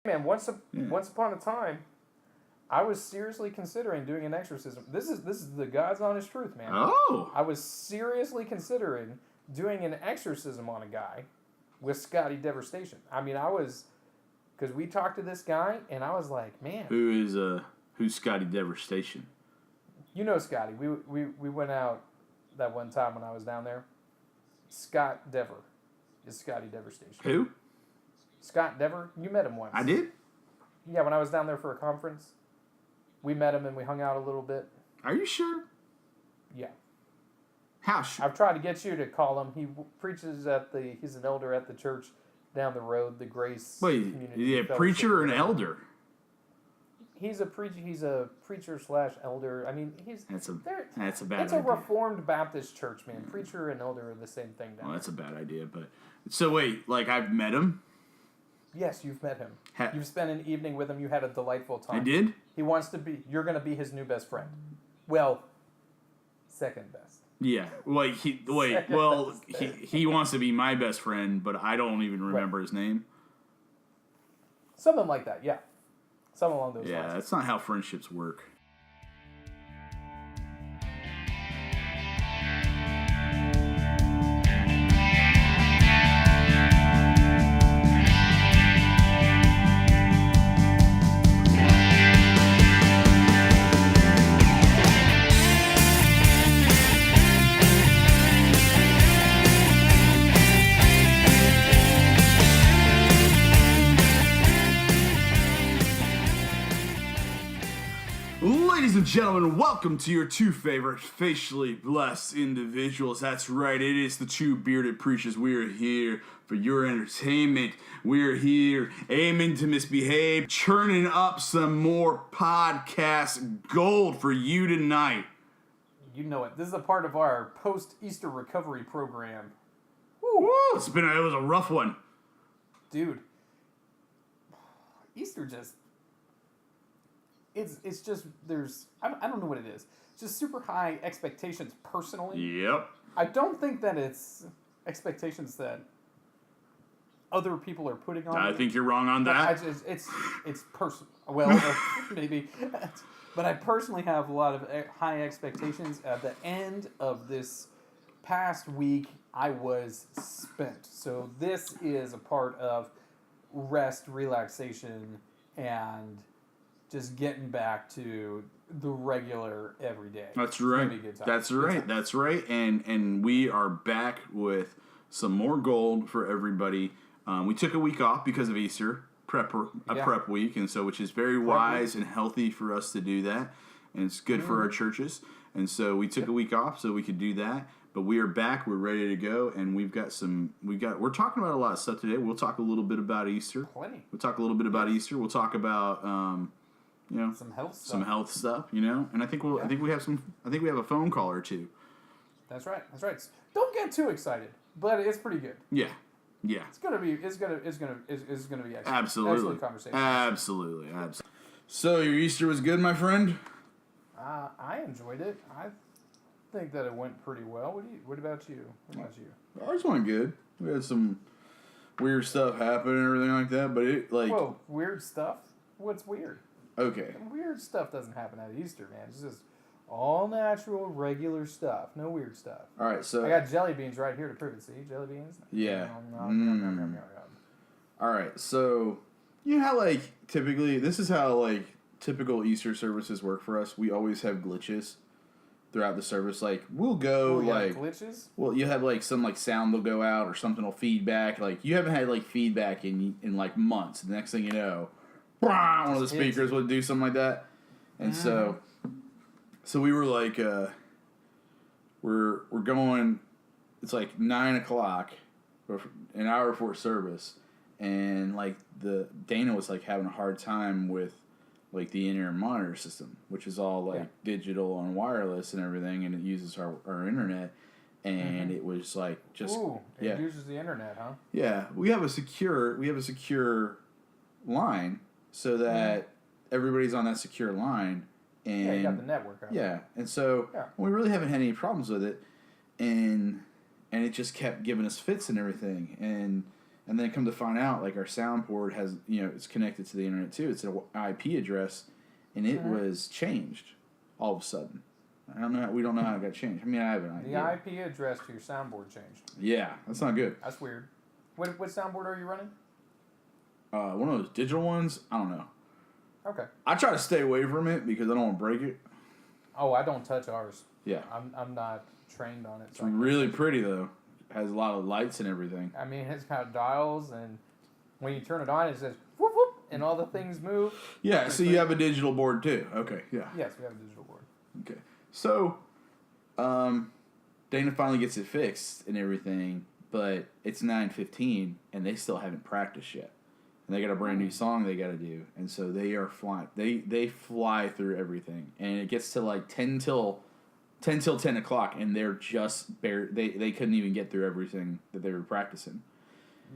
Man, once upon a time, I was seriously considering doing an exorcism. This is the God's honest truth, man. Oh. I was seriously considering doing an exorcism on a guy with Scotty Devastation. I mean, because we talked to this guy, and I was like, man. Who's Scotty Devastation? You know Scotty. We went out that one time when I was down there. Scott Dever is Scotty Devastation. Who? Scott Dever. You met him once. I did? Yeah, when I was down there for a conference. We met him and we hung out a little bit. Are you sure? Yeah. How sure? I've tried to get you to call him. He preaches he's an elder at the church down the road, the Grace Community. Is he a preacher or an elder? He's a preacher / elder. I mean, that's a bad It's idea. a Reformed Baptist church, man. Preacher and elder are the same thing down there. That's a bad idea, but... So wait, like I've met him? Yes, you've met him. You've spent an evening with him. You had a delightful time. I did? You're going to be his new best friend. Well, second best. Yeah. He wants to be my best friend, but I don't even remember his name. Something like that, yeah. Something along those lines. Yeah, that's not how friendships work. Ladies and gentlemen, welcome to your two favorite facially blessed individuals. That's right, it is the two bearded preachers. We are here for your entertainment. We are here aiming to misbehave, churning up some more podcast gold for you tonight. You know it. This is a part of our post-Easter recovery program. Woo! It was a rough one. Dude, Easter just... It's just, I don't know what it is. It's just super high expectations personally. Yep. I don't think that it's expectations that other people are putting on I me. think you're wrong on that. It's personal. Well, maybe. But I personally have a lot of high expectations. At the end of this past week, I was spent. So this is a part of rest, relaxation, and... just getting back to the regular everyday. That's right. That's right. That's right. And we are back with some more gold for everybody. We took a week off because of Easter, prep week, and so which is very wise and healthy for us to do that, and it's good for our churches. And so we took a week off so we could do that. But we are back. We're ready to go, and we're talking about a lot of stuff today. We'll talk a little bit about Easter. Plenty. We'll talk a little bit about Easter. We'll talk about. Some health stuff, and I think we have a phone call or two. That's right. Don't get too excited, but it's pretty good. Yeah. It's gonna be excellent. Absolutely. Excellent conversation. Absolutely. So your Easter was good, my friend? I enjoyed it. I think that it went pretty well. What about you? Ours went good. We had some weird stuff happen and everything like that, but Whoa, weird stuff? What's weird? Okay. Weird stuff doesn't happen at Easter, man. It's just all natural, regular stuff. No weird stuff. All right, so... I got jelly beans right here to prove it. See? Jelly beans? Yeah. All right, so... You know how, typically... This is how, typical Easter services work for us. We always have glitches throughout the service. We'll go, glitches? Well, you have, some, sound will go out or something will feedback. You haven't had, feedback in months. The next thing you know... one of the speakers would do something like that. And so we were we're going, it's 9 o'clock, an hour before service, and Dana was having a hard time with the in-ear monitor system, which is all digital and wireless and everything, and it uses our internet, and it was it uses the internet, huh? Yeah, we have a secure line. So that everybody's on that secure line, and you got the network. And so we really haven't had any problems with it, and it just kept giving us fits and everything, and And then come to find out, like, our soundboard has, it's connected to the internet too. It's an IP address, and it was changed all of a sudden. We don't know how it got changed. I mean, I have an idea. The IP address to your soundboard changed. Yeah, that's not good. That's weird. What soundboard are you running? One of those digital ones. I don't know. Okay. I try to stay away from it because I don't want to break it. Oh, I don't touch ours. Yeah. I'm not trained on it. It's really pretty though. It has a lot of lights and everything. I mean, it's got dials, and when you turn it on, it says whoop whoop, and all the things move. Yeah. So you have a digital board too. Okay. Yeah. Yes, we have a digital board. Okay. So, Dana finally gets it fixed and everything, but it's 9:15 and they still haven't practiced yet. And they got a brand new song they got to do, and so they are flying. They fly through everything, and it gets to like 10 till 10 o'clock, and they're just they couldn't even get through everything that they were practicing.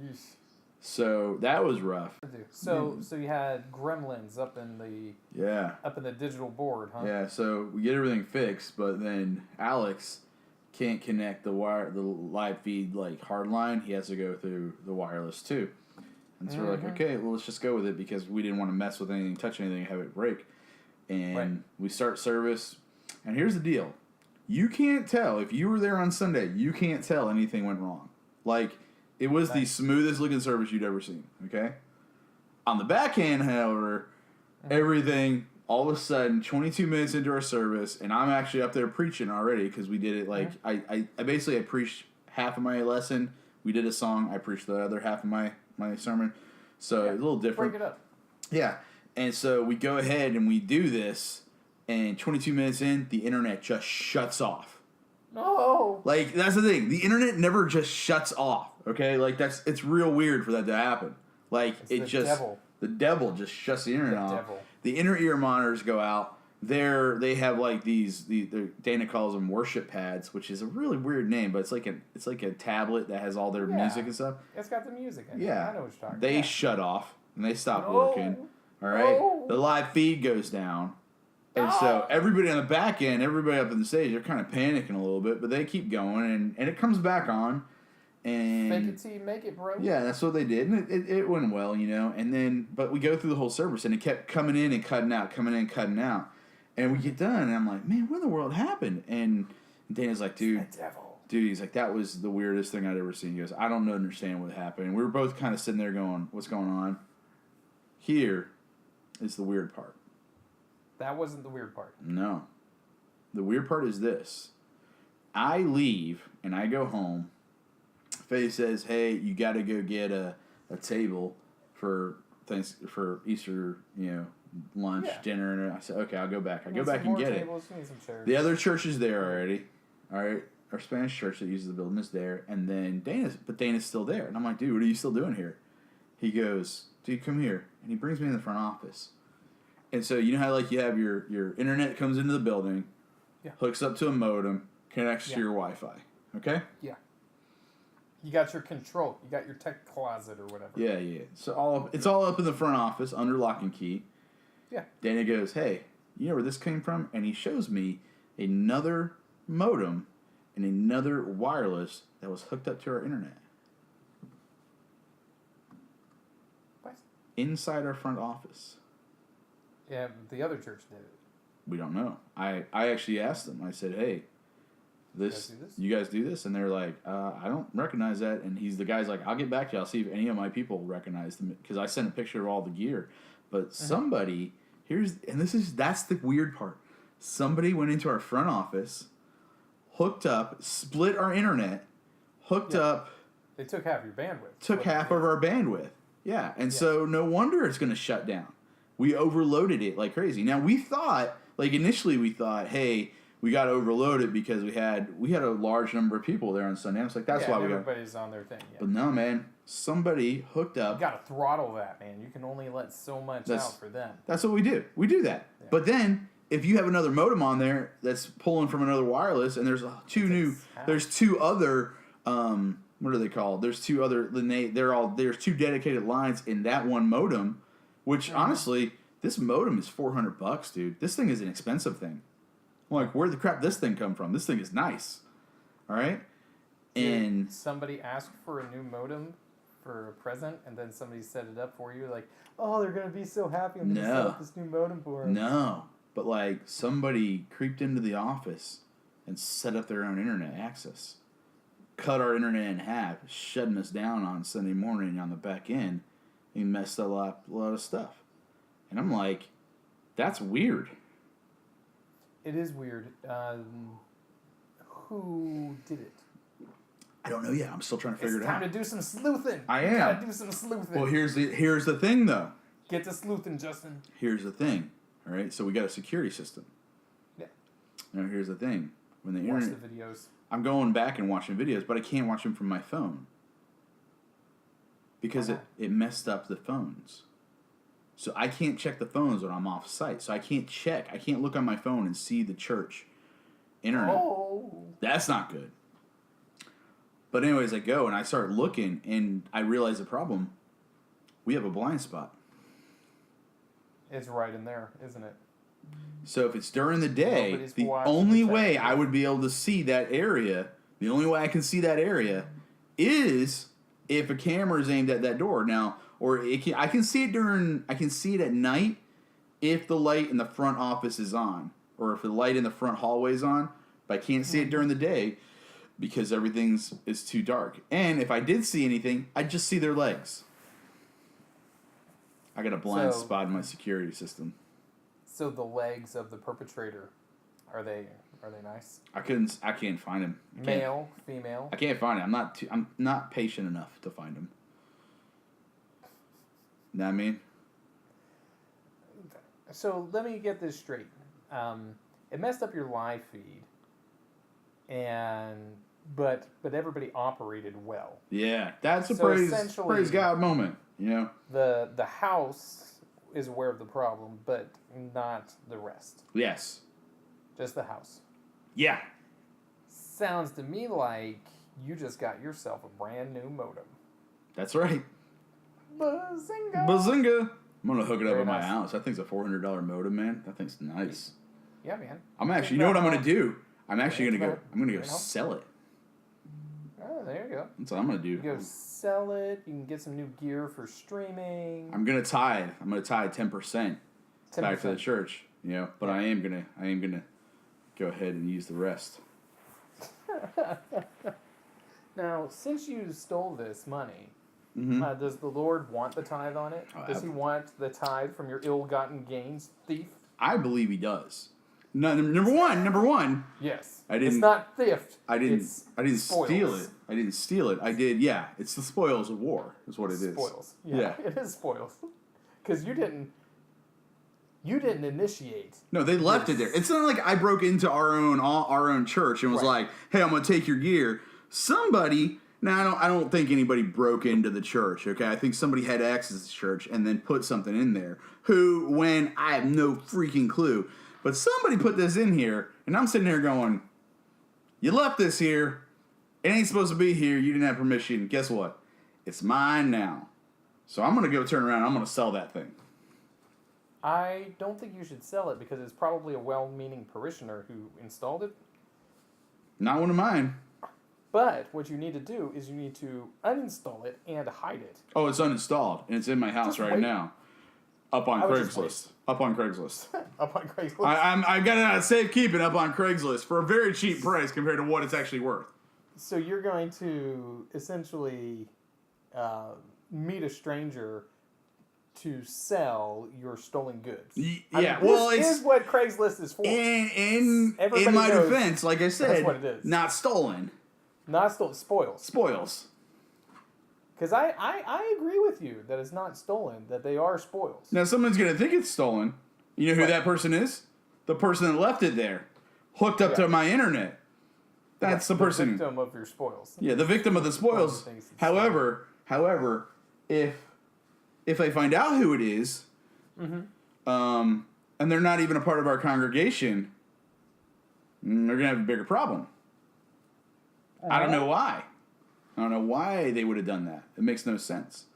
Yeesh. So that was rough. So you had gremlins up in the digital board, huh? Yeah. So we get everything fixed, but then Alex can't connect the live feed like hardline. He has to go through the wireless too. And so we're like, okay, well, let's just go with it because we didn't want to mess with anything, touch anything, have it break. And we start service. And here's the deal. You can't tell. If you were there on Sunday, you can't tell anything went wrong. Like, it was the smoothest looking service you'd ever seen, okay? On the back end, however, everything, all of a sudden, 22 minutes into our service, and I'm actually up there preaching already because we did it like, I basically preached half of my lesson. We did a song. I preached the other half of my sermon. So it's a little different. Break it up. Yeah. And so we go ahead and we do this, and 22 minutes in, the internet just shuts off. No. Like, that's the thing. The internet never just shuts off, okay? Like, it's real weird for that to happen. Like, the devil just shuts the internet off. The inner ear monitors go out. They have like Dana calls them worship pads, which is a really weird name, but it's like a tablet that has all their music and stuff. It's got the music in it. Yeah. I know what you're talking They about. shut off and they stop working. All right. No. The live feed goes down. And so everybody on the back end, everybody up on the stage, they're kind of panicking a little bit, but they keep going and it comes back on. And fake it till you make it, bro. Yeah, that's what they did, and it went well, And then, but we go through the whole service, and it kept coming in and cutting out, and we get done, and I'm like, man, what in the world happened? And Dana's like, dude, he's like, that was the weirdest thing I'd ever seen. He goes, I don't understand what happened. And we were both kind of sitting there going, what's going on? Here is the weird part. That wasn't the weird part. No. The weird part is this. I leave, and I go home. Faye says, hey, you got to go get a table for Easter, lunch, dinner. And I said, okay, I'll go back. I go back and get it. The other church is there already. All right. Our Spanish church that uses the building is there. And then Dana's still there. And I'm like, dude, what are you still doing here? He goes, dude, come here. And he brings me in the front office. And so, you know how, like, you have your internet comes into the building, hooks up to a modem, connects to your Wi-Fi. Okay? Yeah. You got your control. You got your tech closet or whatever. Yeah. So it's all up in the front office under lock and key. Yeah. Dana goes, hey, you know where this came from? And he shows me another modem and another wireless that was hooked up to our internet. What? Inside our front office. Yeah, the other church did it. We don't know. I actually asked them. I said, hey, you guys do this? And they're like, I don't recognize that. And the guy's like, I'll get back to you. I'll see if any of my people recognize them. Because I sent a picture of all the gear. But somebody, that's the weird part. Somebody went into our front office, hooked up, split our internet, hooked up. They took half your bandwidth. Took half of our bandwidth. Yeah. And so no wonder it's going to shut down. We overloaded it like crazy. Now initially we thought, hey, we got to overload it because we had a large number of people there on Sunday. I was like, that's why everybody's on their thing. Yeah. But no, man, somebody hooked up. You got to throttle that, man. You can only let so much out for them. That's what we do. We do that. Yeah. But then if you have another modem on there that's pulling from another wireless, and there's two other what are they called? There's two other. There's two dedicated lines in that one modem, which honestly, this modem is $400, dude. This thing is an expensive thing. I'm like, where'd the crap this thing come from? This thing is nice. All right? Did somebody ask for a new modem for a present, and then somebody set it up for you, like, oh, they're gonna be so happy. I'm gonna set up this new modem for them. No, but like somebody creeped into the office and set up their own internet access, cut our internet in half, shutting us down on Sunday morning on the back end. He messed up a lot of stuff, and I'm like, that's weird. It is weird. Who did it? I don't know yet. I'm still trying to figure it out. It's time to do some sleuthing. I am. You gotta do some sleuthing. Well, here's the thing, though. Get to sleuthing, Justin. Here's the thing. All right, so we got a security system. Yeah. Now, here's the thing. When the Watch internet, the videos. I'm going back and watching videos, but I can't watch them from my phone because it messed up the phones. So I can't check the phones when I'm off site. So I can't check. I can't look on my phone and see the church internet. Oh. That's not good. But anyways, I go and I start looking and I realize the problem. We have a blind spot. It's right in there, isn't it? So if it's during the day, Nobody's the watching only the way tech. I would be able to see that area, the only way I can see that area is if a camera is aimed at that door. Now, I can see it at night if the light in the front office is on, or if the light in the front hallway is on, but I can't see it during the day because is too dark. And if I did see anything, I'd just see their legs. I got a blind spot in my security system. So the legs of the perpetrator, are they nice? I can't find him. Male, female? I can't find him. I'm not patient enough to find him. Know what I mean? So let me get this straight. It messed up your live feed, but everybody operated well. Yeah, that's a So praise God moment. You know, the house is aware of the problem, but not the rest. Yes. Just the house. Yeah. Sounds to me like you just got yourself a brand new modem. That's right. Bazinga! Bazinga! I'm gonna hook it up Very at my nice. house. That thing's a $400 modem, man. That thing's nice. Yeah, man. You know what I'm gonna do? I'm actually gonna go Right. sell it. Oh, there you go. That's what I'm gonna do. You go sell it. You can get some new gear for streaming. I'm gonna tithe 10% back to the church. You know, but I am gonna go ahead and use the rest. Now, since you stole this money, Mm-hmm. does the Lord want the tithe on it? Oh, Does he want the tithe from your ill-gotten gains, thief? I believe he does. No, number one. Yes. I didn't. It's not theft. I didn't spoils. steal it. I didn't steal it. I did. Yeah, it's the spoils of war. Is what it is. Spoils. Yeah, it is spoils. Because you didn't initiate. No, they left it there. It's not like I broke into our own church and was like, "Hey, I'm gonna take your gear." Somebody. Now, I don't think anybody broke into the church, okay? I think somebody had access to the church and then put something in there. I have no freaking clue. But somebody put this in here, and I'm sitting here going, you left this here. It ain't supposed to be here. You didn't have permission. Guess what? It's mine now. So I'm going to go turn around and I'm going to sell that thing. I don't think you should sell it because it's probably a well-meaning parishioner who installed it. Not one of mine. But what you need to do is you need to uninstall it and hide it. Oh, it's uninstalled, and it's in my house right now. Up on Craigslist. Up on Craigslist. Up on Craigslist. I got it at safekeeping up on Craigslist for a very cheap price compared to what it's actually worth. So you're going to essentially meet a stranger to sell your stolen goods. Yeah, this is what Craigslist is for. In Everybody my knows defense, like I said, that's what it is. Not stolen. Not stolen. Spoils. Spoils. Because I agree with you that it's not stolen, that they are spoils. Now, someone's going to think it's stolen. You know who that person is? The person that left it there. Hooked up to my internet. That's the person. The victim of your spoils. Yeah, the victim of the spoils. However, if I find out who it is, and they're not even a part of our congregation, they're going to have a bigger problem. I don't know why. I don't know why they would have done that. It makes no sense.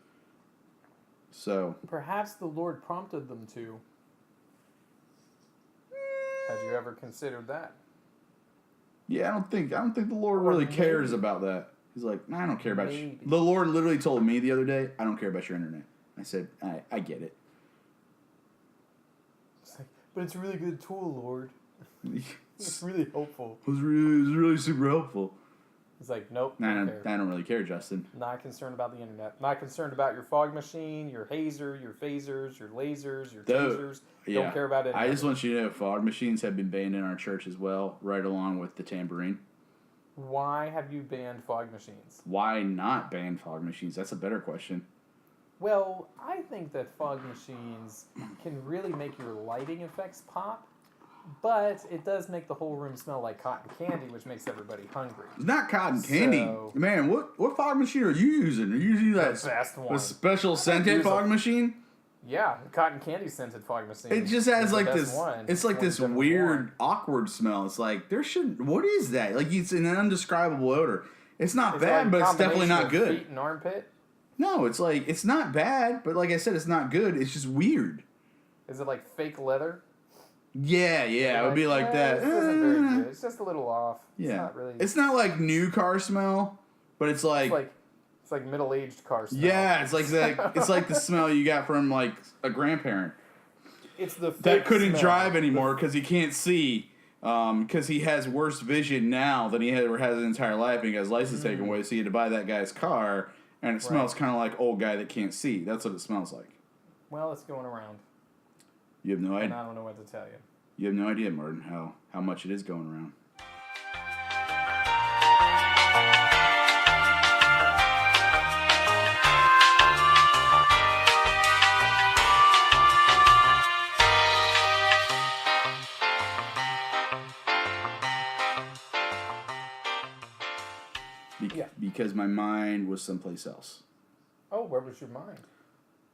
So perhaps the Lord prompted them to. Had you ever considered that? Yeah, I don't think the Lord really cares about that. He's like, I don't care about you. Maybe. The Lord literally told me the other day, I don't care about your internet. I said, I get it. It's like, but it's a really good tool, Lord. It's really helpful. It was really super helpful. He's like, nope, I don't care. don't really care, Justin. Not concerned about the internet. Not concerned about your fog machine, your hazer, your phasers, your lasers, your tasers. Yeah. Don't care about it. I just want you to know fog machines have been banned in our church as well, right along with the tambourine. Why have you banned fog machines? Why not ban fog machines? That's a better question. Well, I think that fog machines can really make your lighting effects pop, but it does make the whole room smell like cotton candy, which makes everybody hungry. It's not cotton candy. Man, what fog machine are you using? Are you using that best one. the special scented fog machine? Yeah, cotton candy scented fog machine. It just has like this. One. It's like this weird, awkward smell. It's like there should. What is that? Like it's an undescribable odor. It's not bad, but it's definitely not good. Feet and armpit. No, it's like it's not bad, but like I said, it's not good. It's just weird. Is it like fake leather? Yeah, it would be like that. This isn't very good. It's just a little off. Yeah, it's not really. It's not like new car smell, but it's like middle-aged car smell. Yeah, it's like that. It's like the smell you got from like a grandparent. It's the that couldn't smell. drive anymore because he can't see. Because he has worse vision now than he ever has his entire life, and he got his license taken away. So he had to buy that guy's car, and it smells kind of like old guy that can't see. That's what it smells like. Well, it's going around. You have no idea. And I don't know what to tell you. You have no idea, Martin, how much it is going around. Because my mind was someplace else. Oh, where was your mind?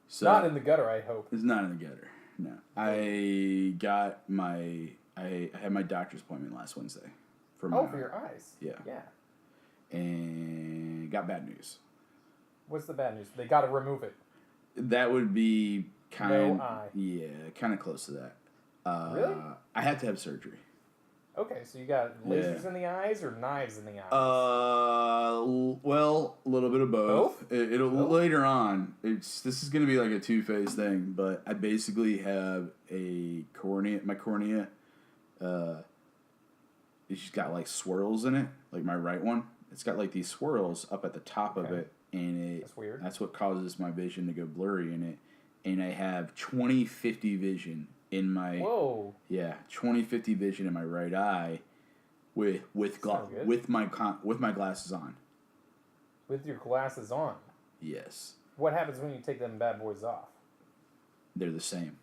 So, not in the gutter, I hope. It's not in the gutter. No. I had my doctor's appointment last Wednesday. For your eyes. Yeah. Yeah. And got bad news. What's the bad news? They got to remove it. That would be kind of close to that. Really? I had to have surgery. Okay, so you got lasers in the eyes or knives in the eyes? Well, a little bit of both. It'll later on. This is gonna be like a two-phase thing, but I basically have a cornea. My cornea, it's just got like swirls in it. Like my right one, it's got like these swirls up at the top of it, and that's weird. That's what causes my vision to go blurry in it. And I have 20/50 vision in my 20/50 vision in my right eye, with my glasses on. With your glasses on. Yes. What happens when you take them bad boys off? They're the same.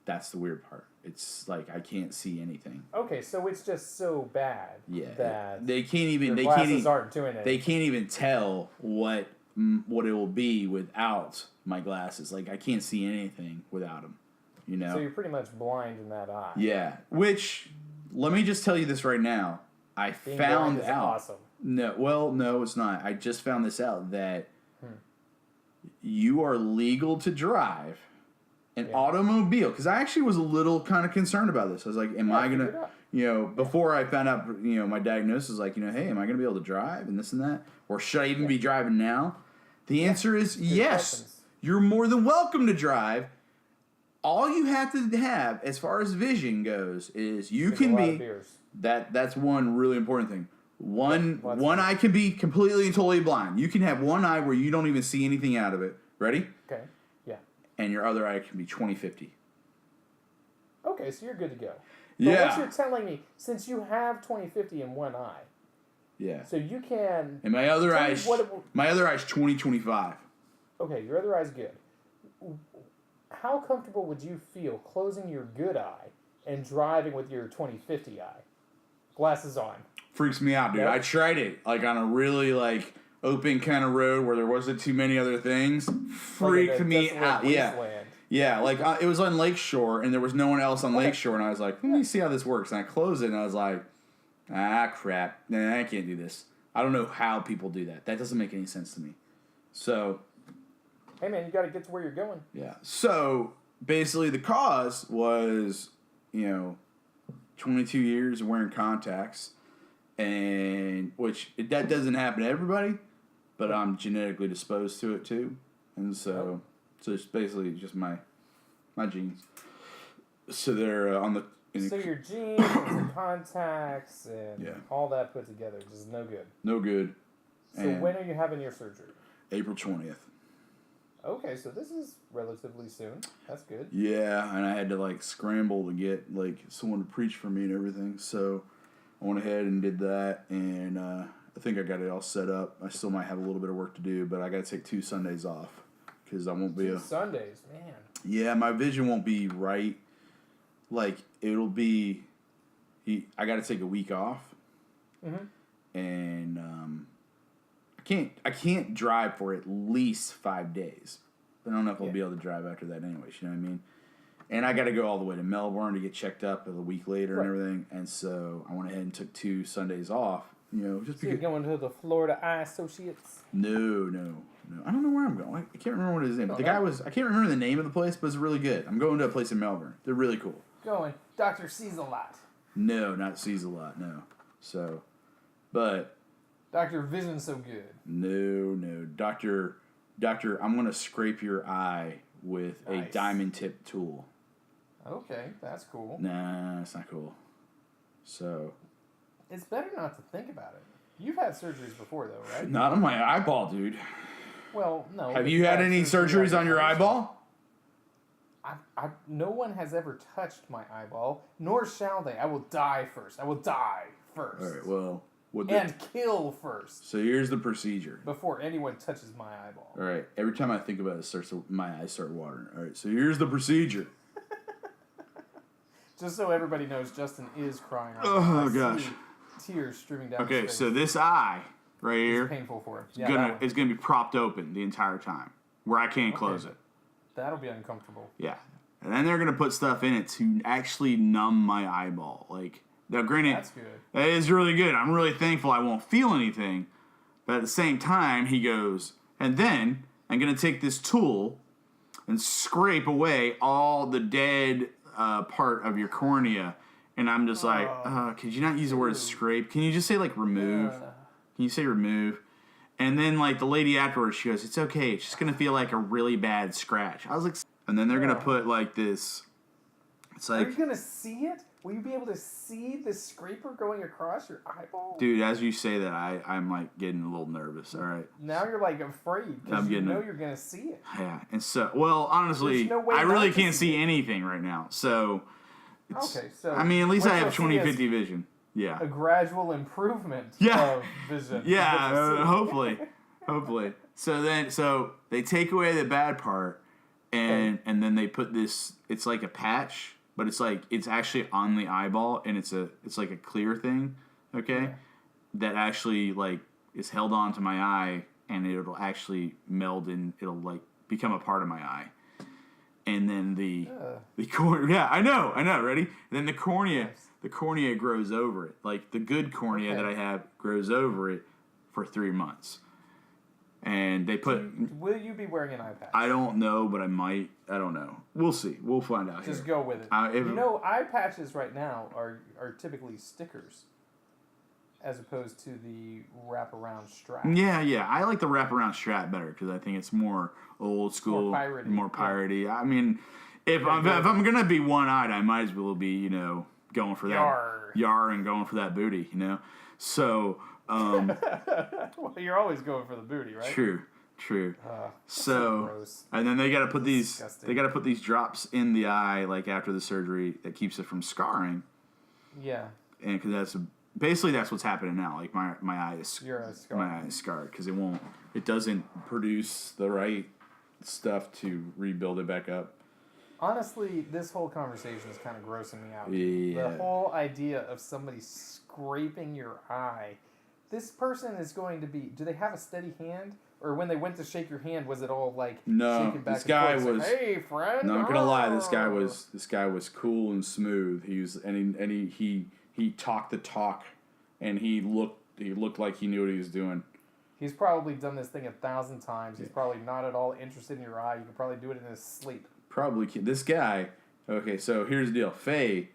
That's the weird part. It's like I can't see anything. Okay, so it's just so bad. Yeah. That they can't even. aren't doing it. They can't even tell what it will be without my glasses. Like I can't see anything without them. You know. So you're pretty much blind in that eye. Yeah. Which, let me just tell you this right now. Being found out. Awesome. No, it's not. I just found this out that you are legal to drive an automobile. Because I actually was a little kind of concerned about this. I was like, am I going to, before I found out, my diagnosis was like, hey, am I going to be able to drive and this and that? Or should I even be driving now? The answer is yes. Questions. You're more than welcome to drive. All you have to have, as far as vision goes, is you can be. That's one really important thing. One eye can be completely and totally blind. You can have one eye where you don't even see anything out of it. Ready? Okay. Yeah. And your other eye can be 20/50. Okay, so you're good to go. But what you're telling me, since you have 20/50 in one eye. Yeah. So you can. And my other eye's 20/25. Okay, your other eye's good. How comfortable would you feel closing your good eye and driving with your 20/50 eye? Glasses on. Freaks me out, dude. Yep. I tried it like on a really open kind of road where there wasn't too many other things. Freaked me out. Wasteland. Yeah, it was on Lakeshore and there was no one else on Lakeshore, and I was like, let me see how this works. And I closed it and I was like, crap. Nah, I can't do this. I don't know how people do that. That doesn't make any sense to me. So, hey man, you got to get to where you're going. Yeah. So basically, the cause was, 22 years of wearing contacts, and that doesn't happen to everybody, but I'm genetically disposed to it too, and so it's basically just my genes. So they're on the. So your genes and contacts and all that put together, just no good. No good. So when are you having your surgery? April 20th. Okay, so this is relatively soon. That's good. Yeah, and I had to scramble to get someone to preach for me and everything. So I went ahead and did that, and I think I got it all set up. I still might have a little bit of work to do, but I got to take 2 Sundays off because I won't be 2 Sundays, man. Yeah, my vision won't be right. It'll be. I got to take a week off, and I can't drive for at least 5 days. I don't know if I'll be able to drive after that anyways, you know what I mean? And I got to go all the way to Melbourne to get checked up a week later and everything. And so I went ahead and took 2 Sundays off, just so you're going to the Florida Eye Associates? No. I don't know where I'm going. I can't remember what his name. I can't remember the name of the place, but it's really good. I'm going to a place in Melbourne. They're really cool. Going. Dr. Sees a Lot. No, not Sees a Lot, no. So, but... Dr. Vision's so good. No. Doctor, I'm going to scrape your eye with a diamond tip tool. Okay, that's cool. Nah, it's not cool. So... It's better not to think about it. You've had surgeries before, though, right? Not on my eyeball, dude. Well, no. Have you had any surgeries on your eyeball? No one has ever touched my eyeball, nor shall they. I will die first. All right, well... kill first. So here's the procedure. Before anyone touches my eyeball. All right, every time I think about it, my eyes start watering. All right, so here's the procedure. Just so everybody knows, Justin is crying. Oh, gosh. Tears streaming down his Okay, face. so this eye right here is painful for him. Is gonna be propped open the entire time, where I can't close it. That'll be uncomfortable. Yeah, and then they're gonna put stuff in it to actually numb my eyeball. Now, granted, that's good. That is really good. I'm really thankful I won't feel anything, but at the same time, he goes, and then I'm gonna take this tool and scrape away all the dead part of your cornea. And I'm just could you not use the word scrape? Can you just say, remove? Can you say remove? And then, the lady afterwards, she goes, it's okay. It's just going to feel like a really bad scratch. I was like, and then they're going to put, this. It's Are you going to see it? Will you be able to see the scraper going across your eyeball? Dude, as you say that, I'm, getting a little nervous, all right? Now you're, afraid because you know you're going to see it. Yeah, and so, well, honestly, I really can't see anything right now, so... Okay, so... at least I have 20/50 vision. Yeah. A gradual improvement of vision. Yeah, hopefully. So they take away the bad part, and then they put this, it's like a patch, but it's actually on the eyeball, and it's like a clear thing, okay? That actually, is held onto my eye, and it'll actually meld and it'll, become a part of my eye. And then the cornea, I know, ready? And then the cornea grows over it. The good cornea that I have grows over it for 3 months. And they put... Will you be wearing an eye patch? I don't know, but I might. I don't know. We'll see. We'll find out. Just go with it. Eye patches right now are typically stickers, as opposed to the wraparound strap. Yeah. I like the wraparound strap better because I think it's more old school, more piratey. Yeah. If I'm gonna be one-eyed, I might as well be going for that yar and going for that booty, So. Well, you're always going for the booty, right? True. So gross. And then they got to put these. Disgusting. They got to put these drops in the eye, after the surgery, that keeps it from scarring. Yeah. And because that's what's happening now. My eye is scarred because it doesn't produce the right stuff to rebuild it back up. Honestly, this whole conversation is kind of grossing me out. Yeah. The whole idea of somebody scraping your eye. This person is going to be... Do they have a steady hand? Or when they went to shake your hand, was it all no, shaking back this guy and forth? was... Hey, friend! No, I'm gonna lie. This guy was cool and smooth. He talked the talk, and he looked like he knew what he was doing. He's probably done this thing 1,000 times. He's probably not at all interested in your eye. You can probably do it in his sleep. Probably. This guy... Okay, so here's the deal. Faye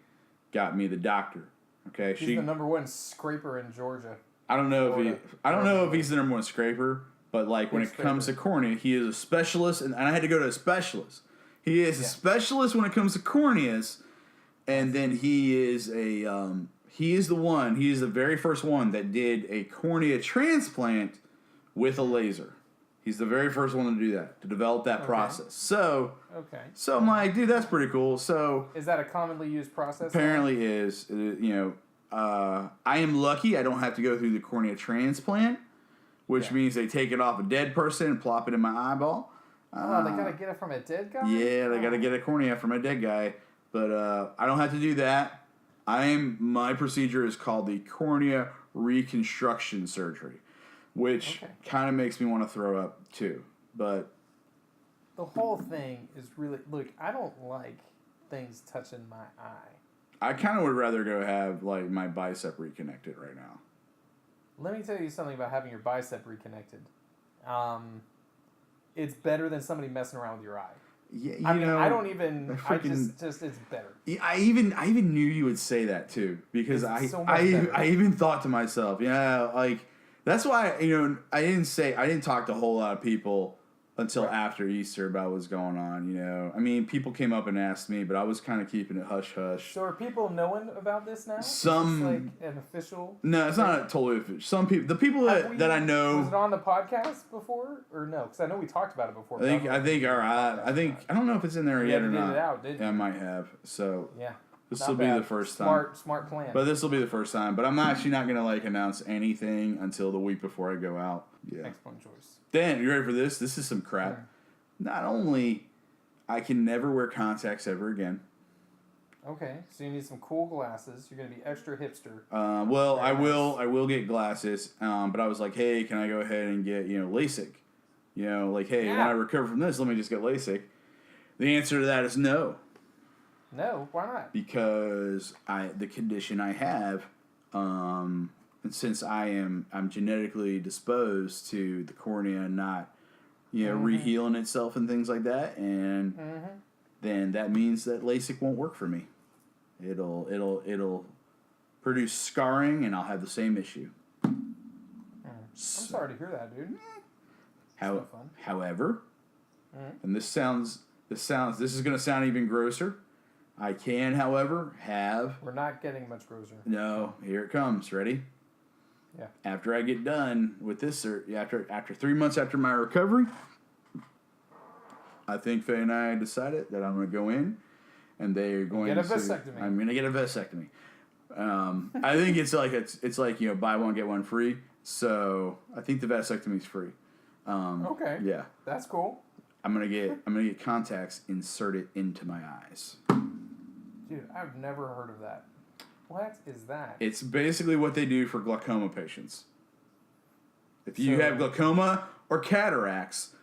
got me the doctor. Okay, He's the number one scraper in Georgia. I don't know if he's the number one scraper, But like when it comes to cornea, he is a specialist, and I had to go to a specialist. He is a specialist when it comes to corneas, and then he is the very first one that did a cornea transplant with a laser. He's the very first one to do that, to develop that process. So I'm like, dude, that's pretty cool. So is that a commonly used process? Apparently is. I am lucky I don't have to go through the cornea transplant, which means they take it off a dead person and plop it in my eyeball. Oh, they gotta get it from a dead guy? Yeah, they gotta get a cornea from a dead guy. But I don't have to do that. My procedure is called the cornea reconstruction surgery, which kind of makes me want to throw up too. But the whole thing is really, look, I don't like things touching my eye. I kind of would rather go have like my bicep reconnected right now. Let me tell you something about having your bicep reconnected. It's better than somebody messing around with your eye. Yeah, it's better. I even knew you would say that too, because I even thought to myself, like that's why I didn't talk to a whole lot of people until after Easter about what's going on. I mean, people came up and asked me, but I was kind of keeping it hush hush. So are people knowing about this now? Some like an official. No, it's not totally official. Some people, the people that I know. Was it on the podcast before or no? Because I know we talked about it before. I don't know if it's in there yet or not. It out, didn't you? I might have. So yeah. This will be the first time. Smart plan. But this will be the first time. But I'm actually not gonna announce anything until the week before I go out. Yeah. Excellent choice. Dan, you ready for this? This is some crap. Yeah. Not only I can never wear contacts ever again. Okay, so you need some cool glasses. You're gonna be extra hipster. Well, I will get glasses. But I was like, hey, can I go ahead and get LASIK? When I recover from this, let me just get LASIK. The answer to that is no. No, why not? Because the condition I have, and since I'm genetically disposed to the cornea not, rehealing itself and things like that, and then that means that LASIK won't work for me. It'll produce scarring, and I'll have the same issue. I'm sorry to hear that, dude. However, and this is going to sound even grosser. I can, however, have... We're not getting much grosser. No, here it comes. Ready? Yeah. After I get done with this, after 3 months after my recovery, I think Faye and I decided that I'm going to go in, and they're going to... Get a vasectomy. I'm going to get a vasectomy. I think it's like buy one, get one free. So I think the vasectomy's free. Okay. Yeah. That's cool. I'm gonna get contacts inserted into my eyes. Dude, I've never heard of that. What is that? It's basically what they do for glaucoma patients. If you have glaucoma or cataracts,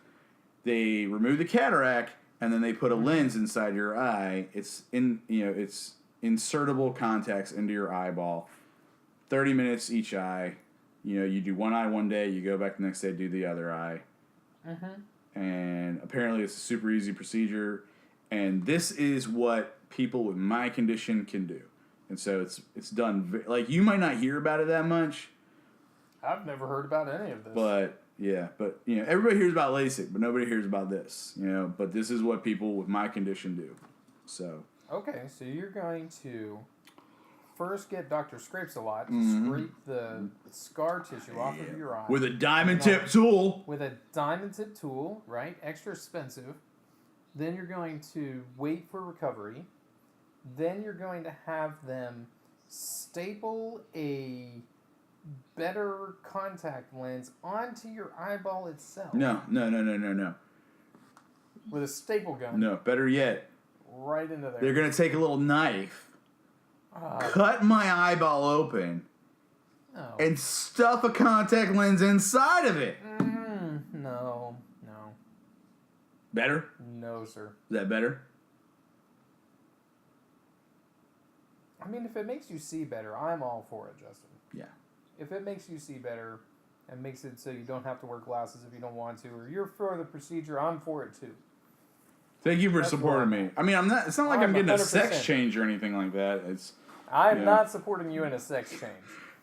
they remove the cataract and then they put a lens inside your eye. It's insertable contacts into your eyeball. 30 minutes each eye. You do one eye one day, you go back the next day, do the other eye. And apparently it's a super easy procedure. And this is what people with my condition can do. And so it's done. You might not hear about it that much. I've never heard about any of this. But everybody hears about LASIK, but nobody hears about this. But this is what people with my condition do. So. Okay, so you're going to first get Dr. Scrapes-A-Lot to scrape the scar tissue off of your eye. With a diamond tip tool. With a diamond tip tool, right? Extra expensive. Then you're going to wait for recovery. Then you're going to have them staple a better contact lens onto your eyeball itself. No. With a staple gun. No, better yet. Right into there. They're going to take a little knife, cut my eyeball open, and stuff a contact lens inside of it. No. Better? No, sir. Is that better? I mean, if it makes you see better, I'm all for it, Justin. Yeah. If it makes you see better and makes it so you don't have to wear glasses if you don't want to, or you're for the procedure, I'm for it too. Thank you for supporting me. I mean, I'm not. It's not like I'm getting 100%. A sex change or anything like that. I'm not supporting you in a sex change.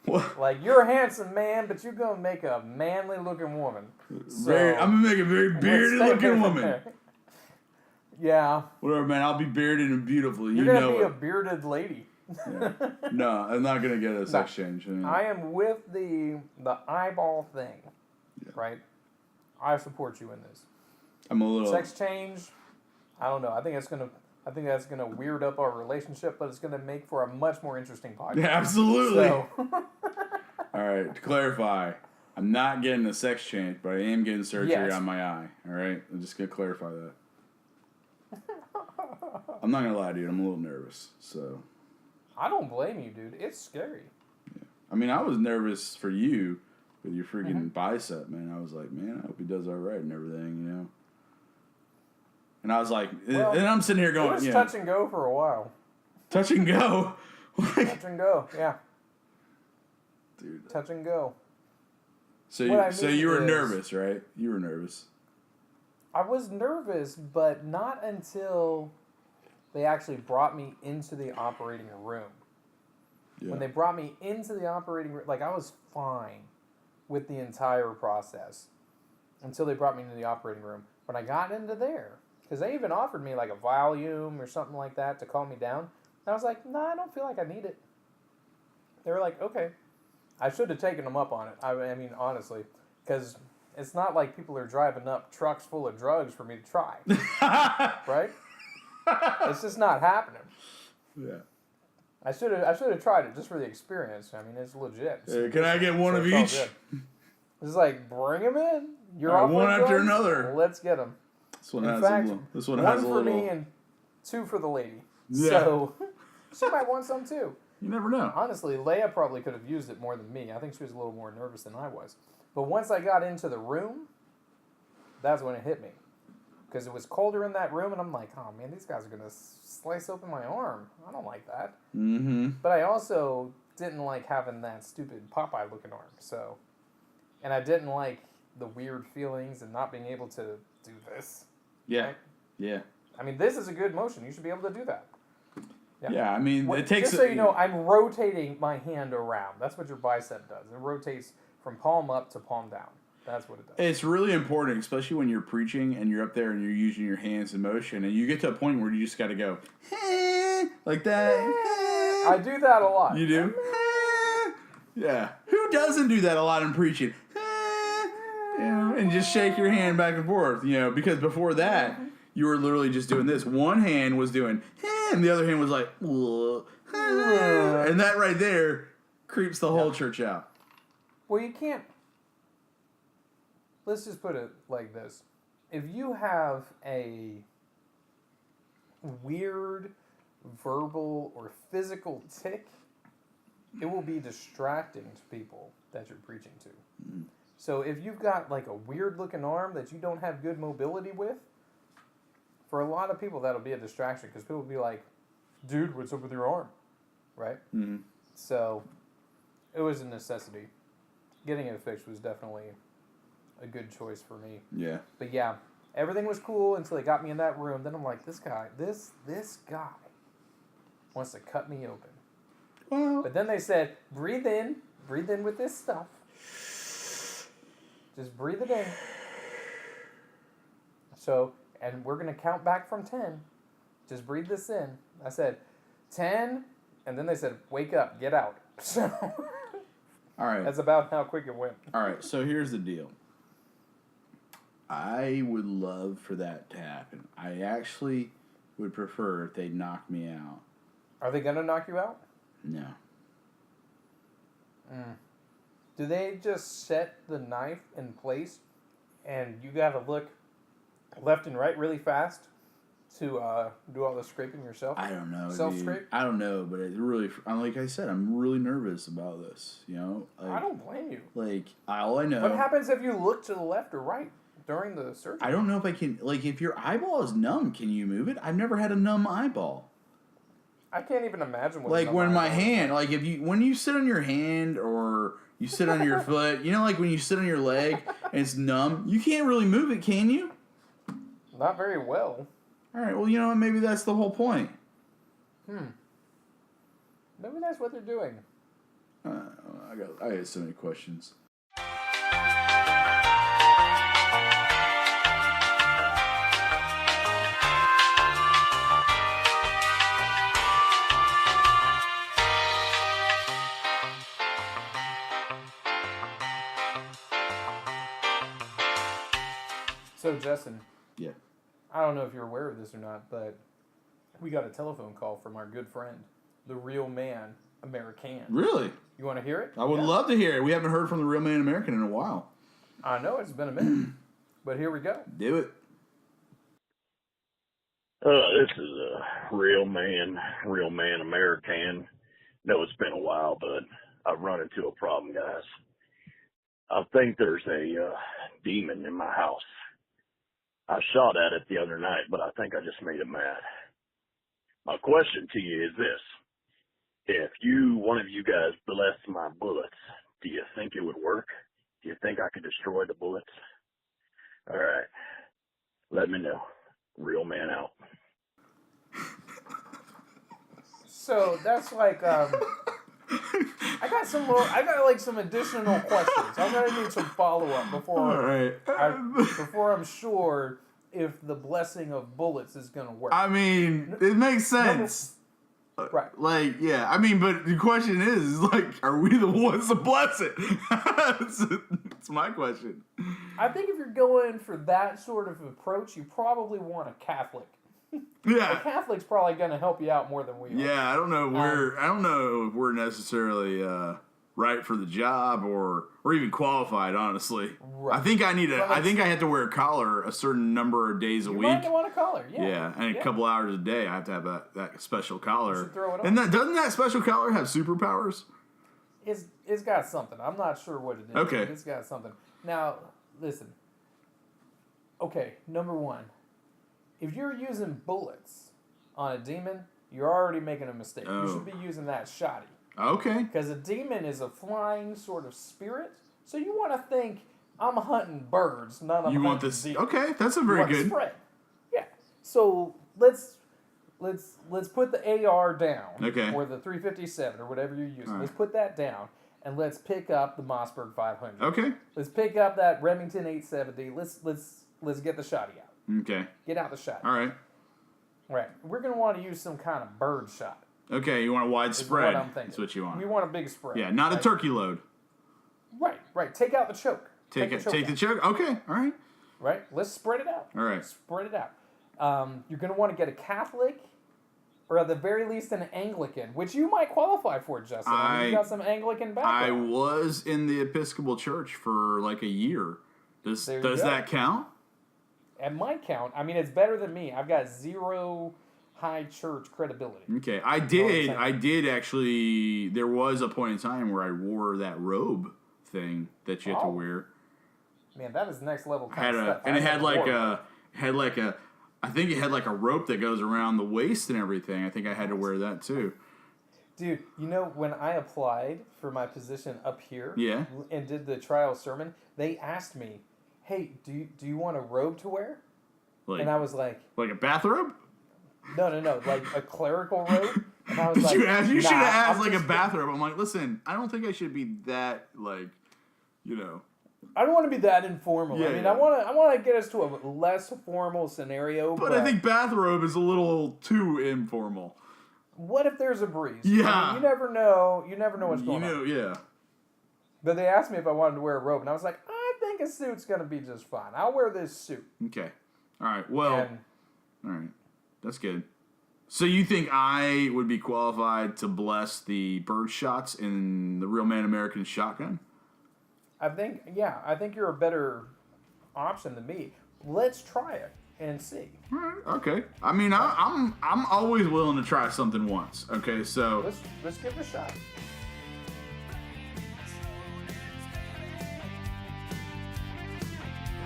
What? Like, you're a handsome man, but you're gonna make a manly looking woman. So, I'm gonna make a very bearded looking woman. Yeah. Whatever, man. I'll be bearded and beautiful. You're you gonna know be it. a bearded lady. Yeah. No, I'm not gonna get a sex change. I am with the eyeball thing, right? I support you in this. I'm a little Sex change. I don't know. I think that's gonna weird up our relationship, but it's gonna make for a much more interesting podcast. Yeah, absolutely. So. All right, to clarify, I'm not getting a sex change, but I am getting surgery on my eye. All right, I'm just gonna clarify that. I'm not gonna lie, dude. I'm a little nervous. So. I don't blame you, dude. It's scary. Yeah. I mean, I was nervous for you with your freaking bicep, man. I was like, man, I hope he does all right and everything, you know. And I was like, well, and I'm sitting here going, it was touch and go for a while. Touch and go. Touch and go, yeah. Dude. Touch and go. So you were nervous, right? You were nervous. I was nervous, but not until they actually brought me into the operating room. Yeah. When they brought me into the operating room, like, I was fine with the entire process until they brought me into the operating room. When I got into there, because they even offered me like a Valium or something like that to calm me down. And I was like, nah, I don't feel like I need it. They were like, okay. I should have taken them up on it. I mean, honestly, because it's not like people are driving up trucks full of drugs for me to try. Right? It's just not happening. Yeah. I should have tried it just for the experience. I mean, it's legit. Can I get one of each? It's like, bring them in. You're offering one after another. Let's get them. This one has a little. One for me and two for the lady. Yeah. So she might want some too. You never know. Honestly, Leia probably could have used it more than me. I think she was a little more nervous than I was. But once I got into the room, that's when it hit me. Because it was colder in that room, and I'm like, oh man, these guys are going to slice open my arm. I don't like that. Mm-hmm. But I also didn't like having that stupid Popeye-looking arm. So, and I didn't like the weird feelings and not being able to do this. Yeah. Right? Yeah. I mean, this is a good motion. You should be able to do that. Yeah, I mean, it takes... Just so you know, I'm rotating my hand around. That's what your bicep does. It rotates from palm up to palm down. That's what it does. It's really important, especially when you're preaching and you're up there and you're using your hands in motion, and you get to a point where you just got to go, like that. I do that a lot. You do? Yeah. Who doesn't do that a lot in preaching? You know, and just shake your hand back and forth, you know, because before that, you were literally just doing this. One hand was doing, and the other hand was like, and that right there creeps the whole church out. Well, you can't. Let's just put it like this. If you have a weird verbal or physical tic, it will be distracting to people that you're preaching to. Mm-hmm. So if you've got like a weird looking arm that you don't have good mobility with, for a lot of people that'll be a distraction because people will be like, dude, what's up with your arm? Right? Mm-hmm. So it was a necessity. Getting it fixed was definitely a good choice for me. Yeah. But yeah, everything was cool until they got me in that room. Then I'm like, this guy wants to cut me open. Well. But then they said, breathe in with this stuff. Just breathe it in. So, and we're going to count back from 10. Just breathe this in. I said, 10, and then they said, wake up, get out. So, all right. That's about how quick it went. All right, so here's the deal. I would love for that to happen. I actually would prefer if they knocked me out. Are they going to knock you out? No. Do they just set the knife in place and you got to look left and right really fast to do all the scraping yourself? I don't know. Self-scrape? I don't know, but it really, like I said, I'm really nervous about this, you know? Like, I don't blame you. Like, all I know... What happens if you look to the left or right during the surgery? I don't know if I can... Like, if your eyeball is numb, can you move it? I've never had a numb eyeball. I can't even imagine what like, when my hand... Like, when you sit on your hand or... You sit on your foot, you know, like when you sit on your leg and it's numb, you can't really move it, can you? Not very well. All right, well, you know what? Maybe that's the whole point. Maybe that's what they're doing. I had so many questions. So, Justin. Yeah. I don't know if you're aware of this or not, but we got a telephone call from our good friend, the real man, American. Really? You want to hear it? I would love to hear it. We haven't heard from the real man American in a while. I know it's been a minute, but here we go. Do it. This is a real man American. No, it's been a while, but I've run into a problem, guys. I think there's a demon in my house. I shot at it the other night, but I think I just made it mad. My question to you is this. If one of you guys blessed my bullets, do you think it would work? Do you think I could destroy the bullets? All right. Let me know. Real man out. So that's like, I got some additional questions. I'm gonna need some follow up before I'm sure if the blessing of bullets is gonna work. I mean, it makes sense. Right. Like, yeah. I mean, but the question is, like, are we the ones to bless it? That's my question. I think if you're going for that sort of approach, you probably want a Catholic. Yeah. A Catholic's probably going to help you out more than we are. Yeah, I don't know if we're necessarily right for the job or even qualified, honestly. Right. I think I have to wear a collar a certain number of days a week. You might want a collar, yeah. Yeah, and a couple hours a day I have to have that special collar. You should throw it on. And doesn't that special collar have superpowers? It's got something. I'm not sure what it is. Okay. But it's got something. Now, listen. Okay, number one. If you're using bullets on a demon, you're already making a mistake. Oh. You should be using that shoddy. Okay. Because a demon is a flying sort of spirit. So you want to think, I'm hunting birds, not I'm hunting demons. Okay, that's a very good. Spread. Yeah. So let's put the AR down. Okay. Or the 357 or whatever you're using. Right. Let's put that down. And let's pick up the Mossberg 500. Okay. Let's pick up that Remington 870. Let's get the shoddy out. Okay. Get out the shot. All right. Right. We're going to want to use some kind of bird shot. Okay, you want a wide spread. What I'm thinking. That's what you want. We want a big spread. Yeah, not a turkey load. Right. Take out the choke. Take the choke. Okay, all right. Right. Let's spread it out. All right. Spread it out. You're going to want to get a Catholic, or at the very least an Anglican, which you might qualify for, Justin. You got some Anglican background. I was in the Episcopal Church for like a year. Does that count? At my count, I mean, it's better than me. I've got zero high church credibility. Okay, I did actually. There was a point in time where I wore that robe thing that you had to wear. Man, that is next level kind of stuff. And it had like a. I think it had like a rope that goes around the waist and everything. I think I had to wear that too. Dude, you know, when I applied for my position up here and did the trial sermon, they asked me, hey, do you want a robe to wear? And I was like... Like a bathrobe? No, like a clerical robe. And I was like, you should have asked like a bathrobe. I'm like, listen, I don't think I should be that, like, you know... I don't want to be that informal. I mean, I want to get us to a less formal scenario. But I think bathrobe is a little too informal. What if there's a breeze? Yeah. I mean, you never know. You never know what's going on. Yeah. But they asked me if I wanted to wear a robe, and I was like, I think a suit's going to be just fine. I'll wear this suit. Okay. All right. Well, all right. That's good. So you think I would be qualified to bless the bird shots in the Real Man American shotgun? I think you're a better option than me. Let's try it and see. All right. Okay. I mean, I'm always willing to try something once. Okay. So let's give it a shot.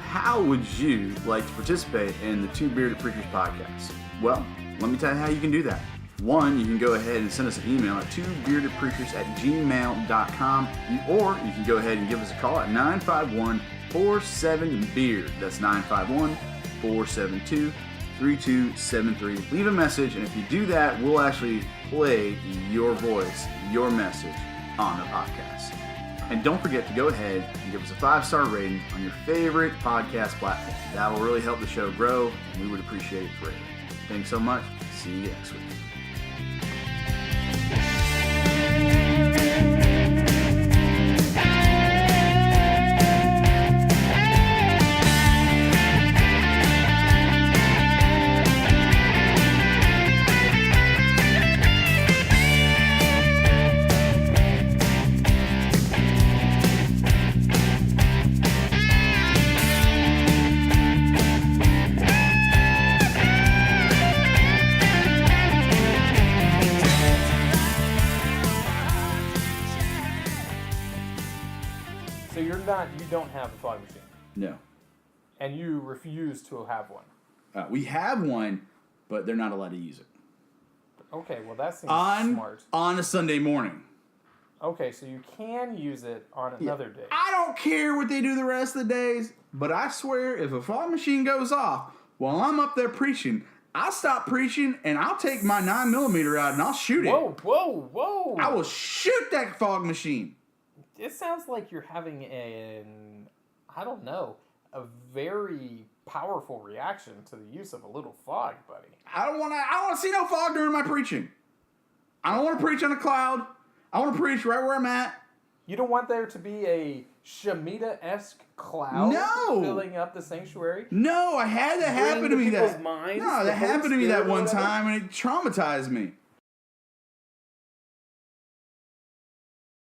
How would you like to participate in the Two Bearded Preachers podcast? Well, let me tell you how you can do that. One, you can go ahead and send us an email at twobeardedpreachers@gmail.com, or you can go ahead and give us a call at 951-47-BEARD. That's 951-472-3273. Leave a message, and if you do that, we'll actually play your voice, your message on the podcast. And don't forget to go ahead and give us a 5-star rating on your favorite podcast platform. That will really help the show grow, and we would appreciate it greatly. Thanks so much. See you next week. You don't have a fog machine, No. and you refuse to have one. We have one, but they're not allowed to use it. Okay, well that seems smart. On a Sunday morning. Okay, so you can use it on another day. I don't care what they do the rest of the days, but I swear if a fog machine goes off while I'm up there preaching, I'll stop preaching and I'll take my 9mm out and I'll shoot it. Whoa! I will shoot that fog machine. It sounds like you're having a very powerful reaction to the use of a little fog, buddy. I don't want to see no fog during my preaching. I don't want to preach on a cloud. I want to preach right where I'm at. You don't want there to be a Shemitah-esque cloud filling up the sanctuary? No, I had that happen to me. That minds, happened to me that one time, and it traumatized me.